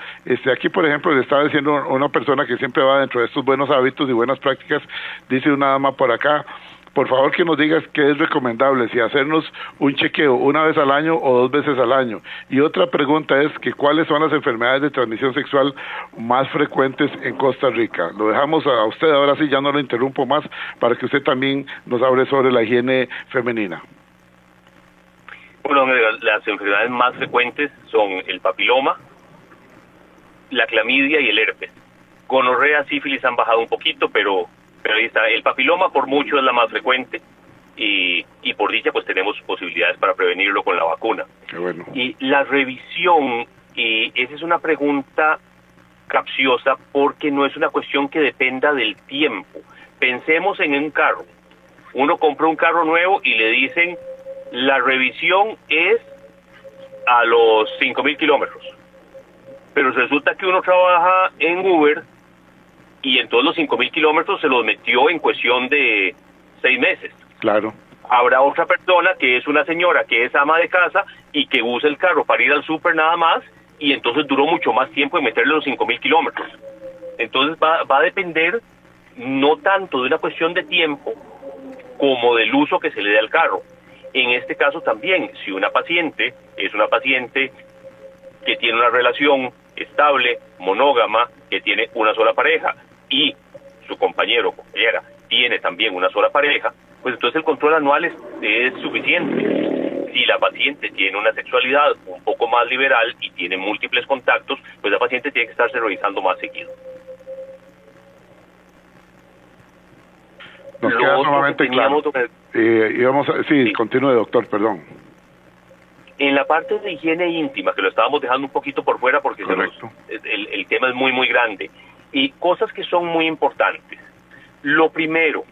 aquí por ejemplo le estaba diciendo una persona que siempre va dentro de estos buenos hábitos y buenas prácticas, dice una dama por acá, por favor que nos digas qué es recomendable, si hacernos un chequeo una vez al año o 2 veces al año. Y otra pregunta es que cuáles son las enfermedades de transmisión sexual más frecuentes en Costa Rica. Lo dejamos a usted, ahora sí, ya no lo interrumpo más, para que usted también nos hable sobre la higiene femenina. Bueno, las enfermedades más frecuentes son el papiloma, la clamidia y el herpes. Gonorrea, sífilis han bajado un poquito, pero ahí está. El papiloma por mucho es la más frecuente y por dicha pues tenemos posibilidades para prevenirlo con la vacuna. Qué bueno. Y la revisión, esa es una pregunta capciosa porque no es una cuestión que dependa del tiempo. Pensemos en un carro. Uno compró un carro nuevo y le dicen la revisión es a los 5,000 kilómetros. Pero resulta que uno trabaja en Uber y en todos los 5,000 kilómetros se los metió en cuestión de 6 meses. Claro. Habrá otra persona que es una señora que es ama de casa y que usa el carro para ir al súper nada más, y entonces duró mucho más tiempo en meterle los 5,000 kilómetros. Entonces va a depender no tanto de una cuestión de tiempo como del uso que se le dé al carro. En este caso también, si una paciente es una paciente que tiene una relación estable, monógama, que tiene una sola pareja, y su compañero o compañera tiene también una sola pareja, pues entonces el control anual es suficiente. Si la paciente tiene una sexualidad un poco más liberal y tiene múltiples contactos, pues la paciente tiene que estarse revisando más seguido. Nos queda sumamente claro. Sí, continúe, doctor, perdón. En la parte de higiene íntima, que lo estábamos dejando un poquito por fuera porque el tema es muy, muy grande, y cosas que son muy importantes. Lo primero,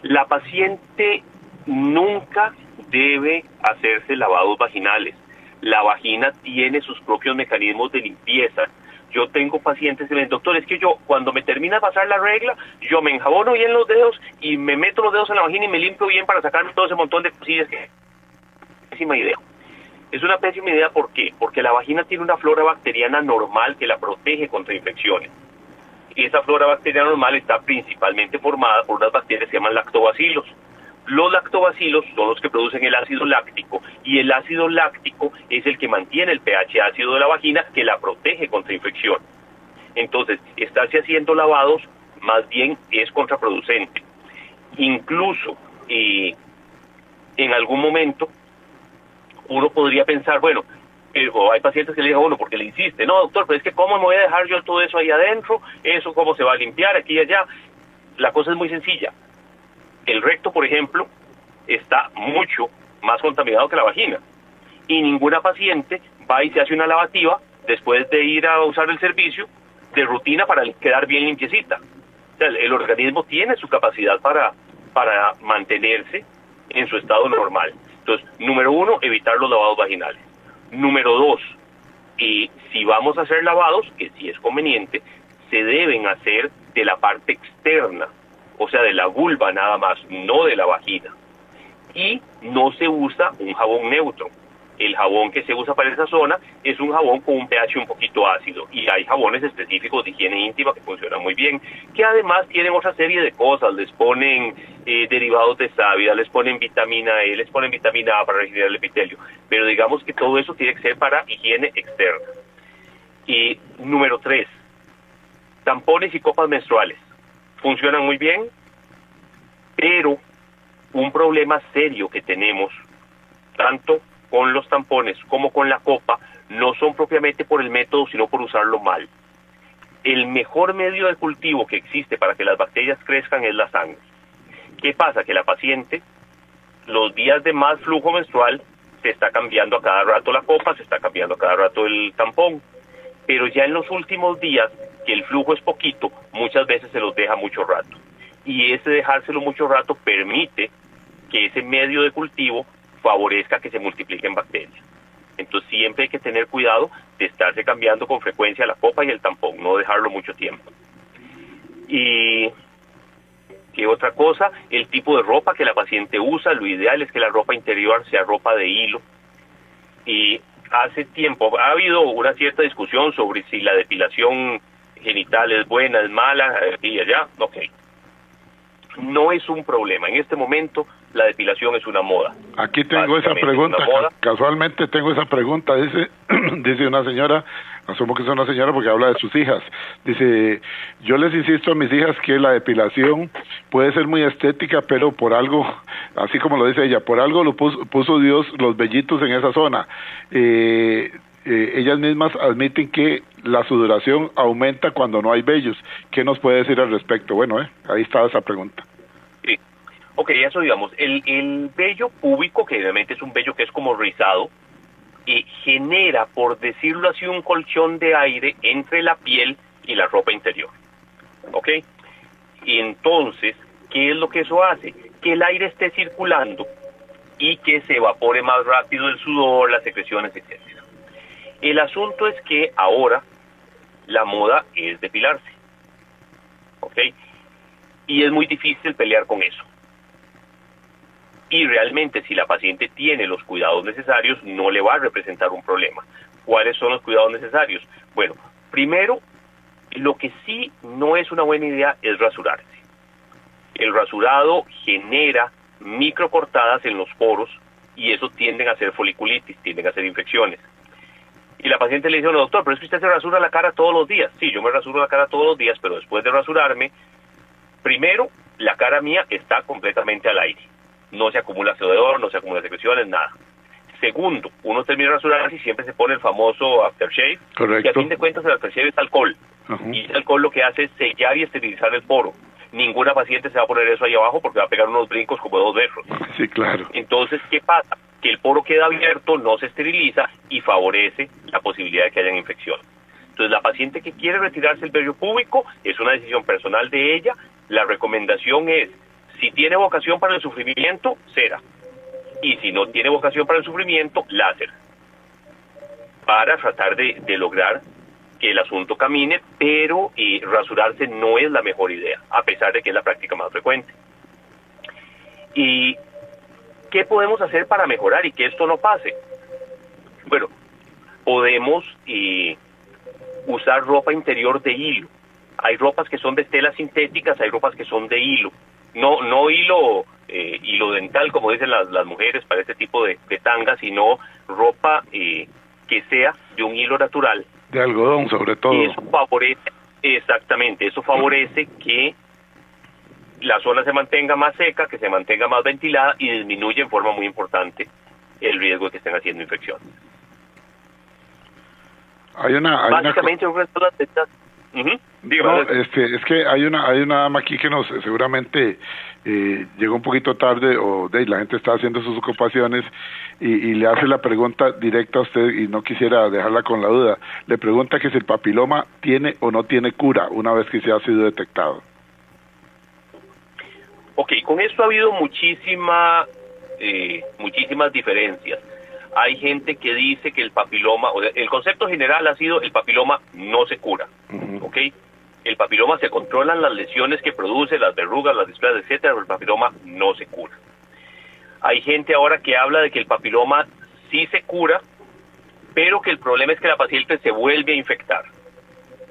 la paciente nunca debe hacerse lavados vaginales. La vagina tiene sus propios mecanismos de limpieza. Yo tengo pacientes que me dicen, doctor, es que yo cuando me termina de pasar la regla, yo me enjabono bien los dedos y me meto los dedos en la vagina y me limpio bien para sacarme todo ese montón de cosillas que... Pésima idea. Es una pésima idea, ¿por qué? Porque la vagina tiene una flora bacteriana normal que la protege contra infecciones. Y esa flora bacteriana normal está principalmente formada por unas bacterias que se llaman lactobacilos. Los lactobacilos son los que producen el ácido láctico, y el ácido láctico es el que mantiene el pH ácido de la vagina, que la protege contra infección. Entonces, estarse haciendo lavados más bien es contraproducente. Incluso, en algún momento, uno podría pensar, bueno, o hay pacientes que le digan, bueno, porque le insiste, no, doctor, pero es que ¿cómo me voy a dejar yo todo eso ahí adentro? ¿Eso cómo se va a limpiar aquí y allá? La cosa es muy sencilla. El recto, por ejemplo, está mucho más contaminado que la vagina. Y ninguna paciente va y se hace una lavativa después de ir a usar el servicio de rutina para quedar bien limpiecita. O sea, el organismo tiene su capacidad para mantenerse en su estado normal. Entonces, número 1, evitar los lavados vaginales. Número 2, si vamos a hacer lavados, que sí es conveniente, se deben hacer de la parte externa, o sea, de la vulva nada más, no de la vagina. Y no se usa un jabón neutro. El jabón que se usa para esa zona es un jabón con un pH un poquito ácido, y hay jabones específicos de higiene íntima que funcionan muy bien, que además tienen otra serie de cosas. Les ponen derivados de sábila, les ponen vitamina E, les ponen vitamina A para regenerar el epitelio, pero digamos que todo eso tiene que ser para higiene externa. Y número 3, tampones y copas menstruales funcionan muy bien, pero un problema serio que tenemos, tanto con los tampones como con la copa no son propiamente por el método, sino por usarlo mal. El mejor medio de cultivo que existe para que las bacterias crezcan es la sangre. ¿Qué pasa? Que la paciente, los días de más flujo menstrual, se está cambiando a cada rato la copa, se está cambiando a cada rato el tampón, pero ya en los últimos días, que el flujo es poquito, muchas veces se los deja mucho rato. Y ese dejárselo mucho rato permite que ese medio de cultivo favorezca que se multipliquen bacterias. Entonces siempre hay que tener cuidado de estarse cambiando con frecuencia la copa y el tampón, no dejarlo mucho tiempo. Y ¿qué otra cosa? El tipo de ropa que la paciente usa, lo ideal es que la ropa interior sea ropa de hilo. Y hace tiempo ha habido una cierta discusión sobre si la depilación genital es buena, es mala, aquí y allá. Ok. No es un problema. En este momento la depilación es una moda. Aquí tengo esa pregunta, casualmente tengo esa pregunta, dice una señora, asumo que es una señora porque habla de sus hijas, dice, yo les insisto a mis hijas que la depilación puede ser muy estética, pero por algo, así como lo dice ella, por algo lo puso Dios los vellitos en esa zona. Ellas mismas admiten que la sudoración aumenta cuando no hay vellos. ¿Qué nos puede decir al respecto? Bueno, ahí estaba esa pregunta. Sí. Ok, eso digamos, el vello púbico, que realmente es un vello que es como rizado, genera, por decirlo así, un colchón de aire entre la piel y la ropa interior. ¿Ok? Y entonces, ¿qué es lo que eso hace? Que el aire esté circulando y que se evapore más rápido el sudor, las secreciones, etc. El asunto es que ahora la moda es depilarse. ¿Ok? Y es muy difícil pelear con eso. Y realmente, si la paciente tiene los cuidados necesarios, no le va a representar un problema. ¿Cuáles son los cuidados necesarios? Bueno, primero, lo que sí no es una buena idea es rasurarse. El rasurado genera microcortadas en los poros y eso tienden a hacer foliculitis, tienden a hacer infecciones. Y la paciente le dice, no, doctor, pero es que usted se rasura la cara todos los días. Sí, yo me rasuro la cara todos los días, pero después de rasurarme, primero, la cara mía está completamente al aire. No se acumula sudor, no se acumula secreciones, nada. Segundo, uno termina de rasurarse y siempre se pone el famoso aftershave. Correcto. Que a fin de cuentas el aftershave es alcohol. Uh-huh. Y el alcohol lo que hace es sellar y esterilizar el poro. Ninguna paciente se va a poner eso ahí abajo porque va a pegar unos brincos como de 2 metros. Sí, claro. Entonces, ¿qué pasa? Que el poro queda abierto, no se esteriliza y favorece la posibilidad de que haya infección. Entonces, la paciente que quiere retirarse el vello púbico es una decisión personal de ella. La recomendación es, si tiene vocación para el sufrimiento, cera. Y si no tiene vocación para el sufrimiento, láser. Para tratar de lograr que el asunto camine, pero rasurarse no es la mejor idea, a pesar de que es la práctica más frecuente. ¿Y qué podemos hacer para mejorar y que esto no pase? Bueno, podemos usar ropa interior de hilo. Hay ropas que son de telas sintéticas, hay ropas que son de hilo. No hilo dental, como dicen las mujeres para este tipo de tangas, sino ropa que sea de un hilo natural. De algodón, sobre todo. Y eso favorece, exactamente, eso favorece que la zona se mantenga más seca, que se mantenga más ventilada y disminuye en forma muy importante el riesgo de que estén haciendo infecciones. Básicamente, un resto de estas... No, es que hay una dama aquí que nos seguramente llegó un poquito tarde o la gente está haciendo sus ocupaciones y le hace la pregunta directa a usted y no quisiera dejarla con la duda. Le pregunta que si el papiloma tiene o no tiene cura una vez que se ha sido detectado. Ok, con esto ha habido muchísimas diferencias. Hay gente que dice que el papiloma, el concepto general ha sido el papiloma no se cura, ¿ok? El papiloma se controlan las lesiones que produce, las verrugas, las displasia, etcétera, pero el papiloma no se cura. Hay gente ahora que habla de que el papiloma sí se cura, pero que el problema es que la paciente se vuelve a infectar.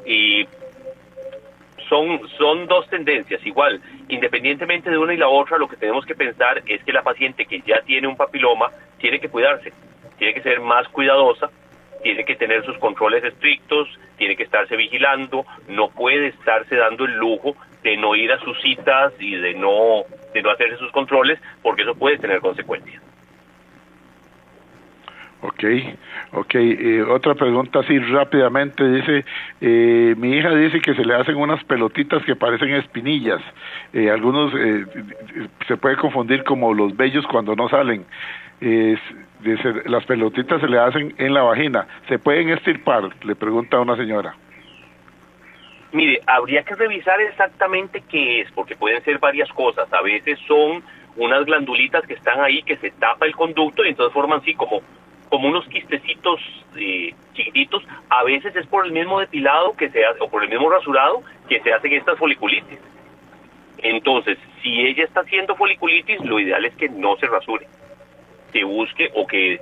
Y son dos tendencias, igual, independientemente de una y la otra, lo que tenemos que pensar es que la paciente que ya tiene un papiloma tiene que cuidarse, tiene que ser más cuidadosa, tiene que tener sus controles estrictos, tiene que estarse vigilando, no puede estarse dando el lujo de no ir a sus citas y de no hacerse sus controles, porque eso puede tener consecuencias. Ok. Otra pregunta así rápidamente, dice, mi hija dice que se le hacen unas pelotitas que parecen espinillas, algunos se puede confundir como los vellos cuando no salen, dice, las pelotitas se le hacen en la vagina, ¿se pueden extirpar? Le pregunta a una señora. Mire, habría que revisar exactamente qué es, porque pueden ser varias cosas. A veces son unas glandulitas que están ahí, que se tapa el conducto y entonces forman así como unos quistecitos chiquititos. A veces es por el mismo depilado que se hace, o por el mismo rasurado que se hacen estas foliculitis. Entonces, si ella está haciendo foliculitis, lo ideal es que no se rasure, que busque o que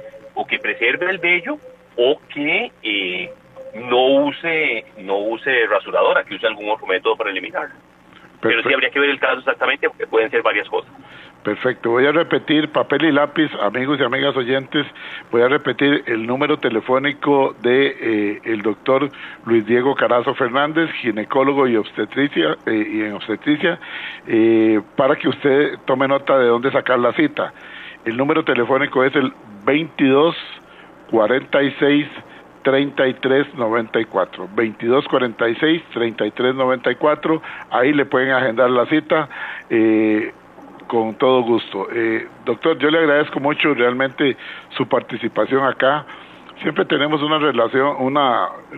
preserve el vello, o que no use rasuradora, que use algún otro método para eliminarla. Pero sí habría que ver el caso exactamente, porque pueden ser varias cosas. Perfecto, voy a repetir, papel y lápiz, amigos y amigas oyentes, voy a repetir el número telefónico de el doctor Luis Diego Carazo Fernández, ginecólogo y en obstetricia, para que usted tome nota de dónde sacar la cita. El número telefónico es el 22 46 3394, 2246 3394, ahí le pueden agendar la cita con todo gusto. Doctor, yo le agradezco mucho realmente su participación acá. Siempre tenemos una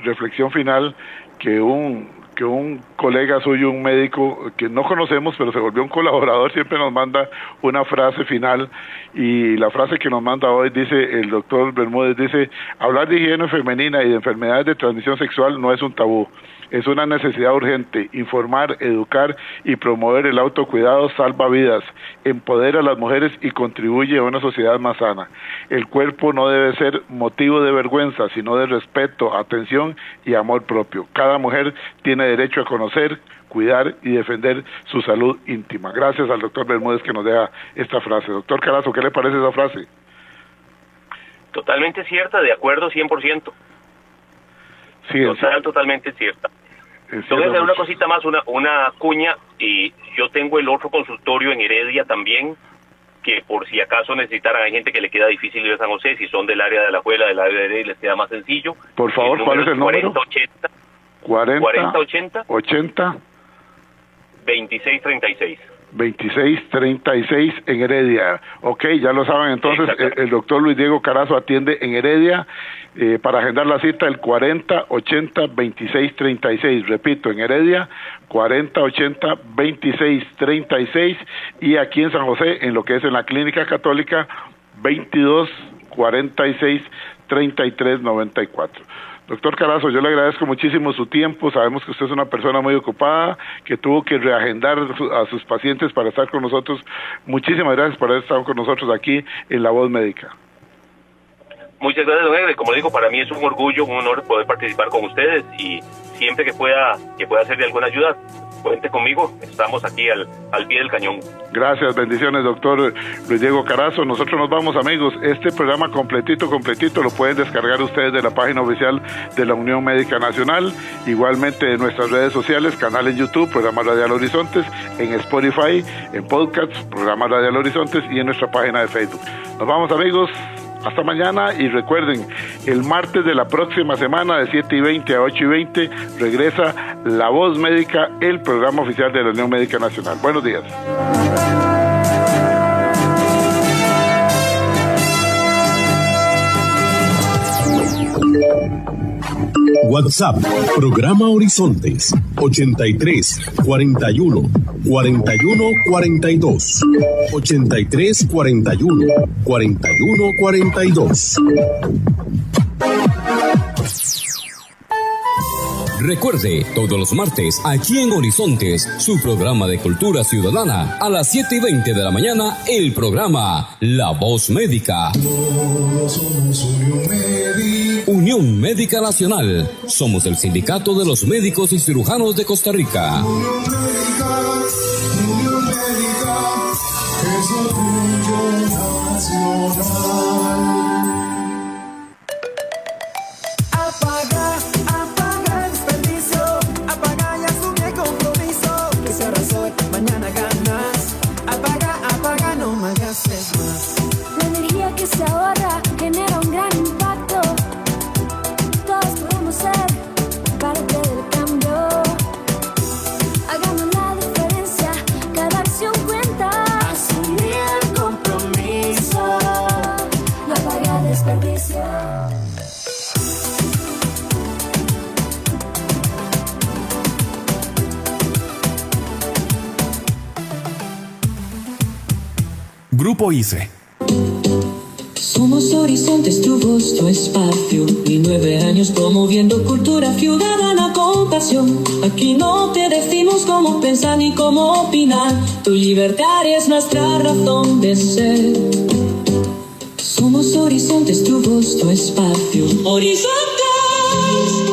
reflexión final que un colega suyo, un médico que no conocemos, pero se volvió un colaborador, siempre nos manda una frase final, y la frase que nos manda hoy dice, el doctor Bermúdez dice, hablar de higiene femenina y de enfermedades de transmisión sexual no es un tabú, es una necesidad urgente. Informar, educar y promover el autocuidado salva vidas, empodera a las mujeres y contribuye a una sociedad más sana. El cuerpo no debe ser motivo de vergüenza, sino de respeto, atención y amor propio. Cada mujer tiene derecho a conocer, cuidar y defender su salud íntima. Gracias al doctor Bermúdez que nos deja esta frase. Doctor Carazo, ¿qué le parece esa frase? Totalmente cierta, de acuerdo 100%. Sí, totalmente cierta. Voy a hacer una cosita más, una cuña, y yo tengo el otro consultorio en Heredia también, que por si acaso necesitaran, hay gente que le queda difícil ir a San José, si son del área de la Alajuela, del área de Heredia, les queda más sencillo. Por favor, ¿cuál es el número? 4080 2636. 2636 en Heredia. Ok, ya lo saben, entonces el doctor Luis Diego Carazo atiende en Heredia, para agendar la cita el 4080-2636, repito, en Heredia 4080-2636, y aquí en San José, en lo que es en la Clínica Católica, 2246-3394. Doctor Carazo, yo le agradezco muchísimo su tiempo. Sabemos que usted es una persona muy ocupada, que tuvo que reagendar a sus pacientes para estar con nosotros. Muchísimas gracias por haber estado con nosotros aquí en La Voz Médica. Muchas gracias, don Edgar. Como digo, para mí es un orgullo, un honor poder participar con ustedes, y siempre que pueda ser de alguna ayuda, cuente conmigo. Estamos aquí al pie del cañón. Gracias, bendiciones, doctor Luis Diego Carazo. Nosotros nos vamos, amigos. Este programa completito lo pueden descargar ustedes de la página oficial de la Unión Médica Nacional, igualmente de nuestras redes sociales, canal en YouTube, Programa Radial Horizontes, en Spotify, en podcast, Programa Radial Horizontes, y en nuestra página de Facebook. Nos vamos, amigos. Hasta mañana, y recuerden, el martes de la próxima semana de 7:20 a 8:20 regresa La Voz Médica, el programa oficial de la Unión Médica Nacional. Buenos días. WhatsApp, Programa Horizontes, 83 41 41 42, 83 41 41 42. Recuerde, todos los martes, aquí en Horizontes, su programa de cultura ciudadana, a las 7:20 de la mañana, el programa La Voz Médica. Todos somos Unión Médica. Unión Médica Nacional. Somos el sindicato de los médicos y cirujanos de Costa Rica. Unión Médica, es orgullo nacional. Apaga el desperdicio, apaga y asume el compromiso. Que se arrasó, mañana ganas. Apaga, no me gastes más. La energía que se ahorra genera un gran impacto. Grupo ICE. Somos Horizontes, tu voz, tu espacio. Y 9 años promoviendo cultura ciudadana con pasión. Aquí no te decimos cómo pensar ni cómo opinar. Tu libertad es nuestra razón de ser. Somos Horizontes, tu voz, tu espacio. Horizontes.